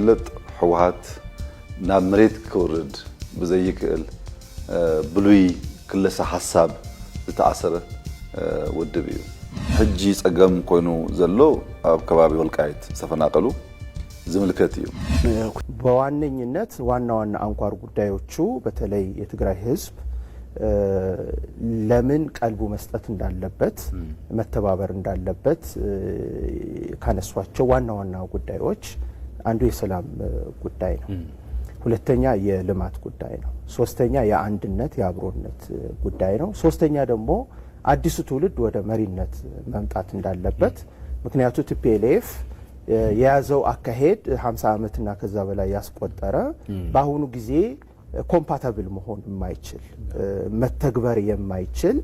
ዝፍለጥ ሕወሓት ናብ መሬት ክወርድ ብዘይክእል ብሉይ ክለሳ ሓሳብ ዝተኣሰረ ውድብ እዩ ሕጂ ጸገም ኮይኑ ዘሎ ኣብ ከባቢ ወልቃይት ተፈናቀሉ ዝምልከት እዩ በዋነኝነት ዋና አንኳር ጉዳዮቹ በተለይ የትግራይ ህዝብ ለምን ቀልቡ መስጠት እንዳለበት መተባበር እንዳለበት ካነሷቸው ዋና ጉዳዮች አንዱ የሰላም ጉዳይ ነው። ሁለተኛ የልማት ጉዳይ ነው። ሶስተኛ የአንድነት የአብሮነት ጉዳይ ነው። ሶስተኛ ደግሞ አዲሱ ትውልድ ወደ መሪነት መምጣት እንዳለበት ምክንያቱም ቲፒኤልኤፍ የያዘው አካሄድ 50 ዓመትና ከዛ በላይ ያስቆጠረ በአሁኑ ጊዜ ኮምፓታብል መሆን የማይችል መተግበር የማይችል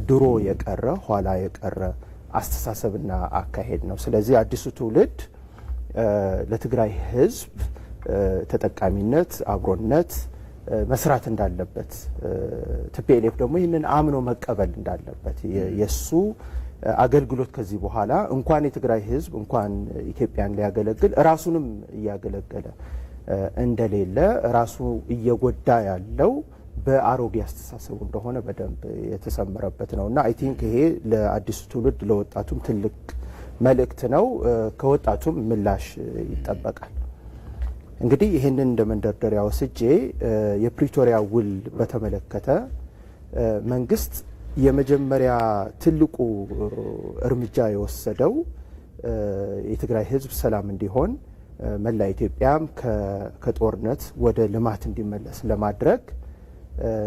ድሮ የቀረ ኋላ የቀረ አስተሳሰብና አካሄድ ነው። ስለዚህ አዲሱ ትውልድ ለትግራይ ህዝብ ተጠቃሚነት አብሮነት መስራት እንዳለበት ቲፒኤልኤፍ ደግሞ ይህንን አምኖ መቀበል እንዳለበት የሱ አገልግሎት ከዚህ በኋላ እንኳን የትግራይ ህዝብ እንኳን ኢትዮጵያን ሊያገለግል ራሱንም እያገለገለ እንደሌለ ራሱ እየጎዳ ያለው በአሮጌ አስተሳሰቡ እንደሆነ በደንብ የተሰመረበት ነውና አይ ቲንክ ይሄ ለአዲሱ ትውልድ ለወጣቱም ትልቅ መልእክት ነው። ከወጣቱም ምላሽ ይጠበቃል። እንግዲህ ይሄንን እንደመንደርደሪያ ወስጄ የፕሪቶሪያ ውል በተመለከተ መንግስት የመጀመሪያ ትልቁ እርምጃ የወሰደው የትግራይ ህዝብ ሰላም እንዲሆን መላ ኢትዮጵያም ከጦርነት ወደ ልማት እንዲመለስ ለማድረግ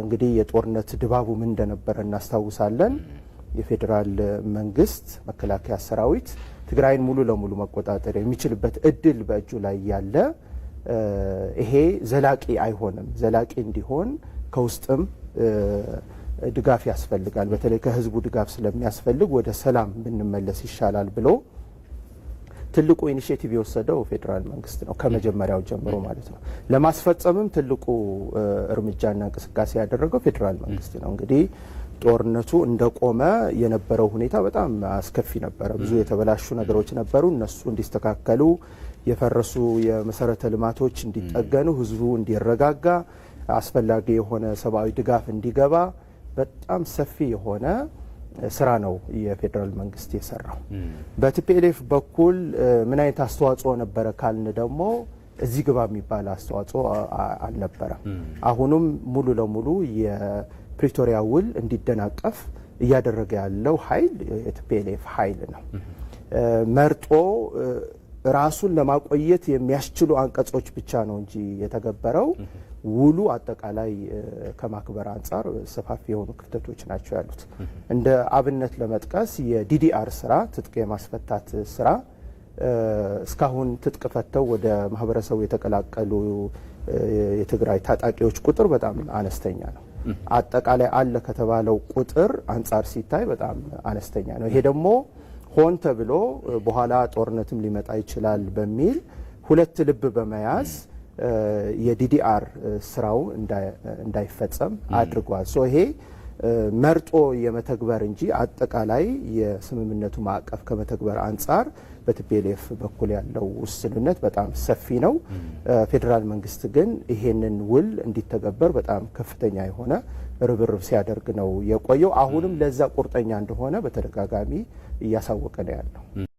እንግዲህ የጦርነት ድባቡ ምን እንደነበረ እናስታውሳለን። የፌዴራል መንግስት መከላከያ ሰራዊት ትግራይን ሙሉ ለሙሉ መቆጣጠር የሚችልበት እድል በእጁ ላይ ያለ ይሄ ዘላቂ አይሆንም። ዘላቂ እንዲሆን ከውስጥም ድጋፍ ያስፈልጋል። በተለይ ከህዝቡ ድጋፍ ስለሚያስፈልግ ወደ ሰላም ብንመለስ ይሻላል ብሎ ትልቁ ኢኒሺዬቲቭ የወሰደው ፌዴራል መንግስት ነው፣ ከመጀመሪያው ጀምሮ ማለት ነው። ለማስፈጸምም ትልቁ እርምጃና እንቅስቃሴ ያደረገው ፌዴራል መንግስት ነው። እንግዲህ ጦርነቱ እንደቆመ የነበረው ሁኔታ በጣም አስከፊ ነበረ። ብዙ የተበላሹ ነገሮች ነበሩ። እነሱ እንዲስተካከሉ፣ የፈረሱ የመሰረተ ልማቶች እንዲጠገኑ፣ ህዝቡ እንዲረጋጋ፣ አስፈላጊ የሆነ ሰብአዊ ድጋፍ እንዲገባ በጣም ሰፊ የሆነ ስራ ነው የፌዴራል መንግስት የሰራው። በቲፒኤልኤፍ በኩል ምን አይነት አስተዋጽኦ ነበረ ካልን ደግሞ እዚህ ግባ የሚባል አስተዋጽኦ አልነበረም። አሁንም ሙሉ ለሙሉ የፕሪቶሪያ ውል እንዲደናቀፍ እያደረገ ያለው ኃይል የቲፒኤልኤፍ ኃይል ነው። መርጦ ራሱን ለማቆየት የሚያስችሉ አንቀጾች ብቻ ነው እንጂ የተገበረው ውሉ አጠቃላይ ከማክበር አንጻር ሰፋፊ የሆኑ ክፍተቶች ናቸው ያሉት። እንደ አብነት ለመጥቀስ የዲዲአር ስራ ትጥቅ የማስፈታት ስራ እስካሁን ትጥቅ ፈተው ወደ ማህበረሰቡ የተቀላቀሉ የትግራይ ታጣቂዎች ቁጥር በጣም አነስተኛ ነው። አጠቃላይ አለ ከተባለው ቁጥር አንጻር ሲታይ በጣም አነስተኛ ነው። ይሄ ደግሞ ሆን ተብሎ በኋላ ጦርነትም ሊመጣ ይችላል በሚል ሁለት ልብ በመያዝ የዲዲአር ስራው እንዳይፈጸም አድርጓል። ሶ ይሄ መርጦ የመተግበር እንጂ አጠቃላይ የስምምነቱ ማዕቀፍ ከመተግበር አንጻር በቲፒኤልኤፍ በኩል ያለው ውስንነት በጣም ሰፊ ነው። ፌዴራል መንግስት ግን ይሄንን ውል እንዲተገበር በጣም ከፍተኛ የሆነ ርብርብ ሲያደርግ ነው የቆየው። አሁንም ለዛ ቁርጠኛ እንደሆነ በተደጋጋሚ እያሳወቀ ነው ያለው።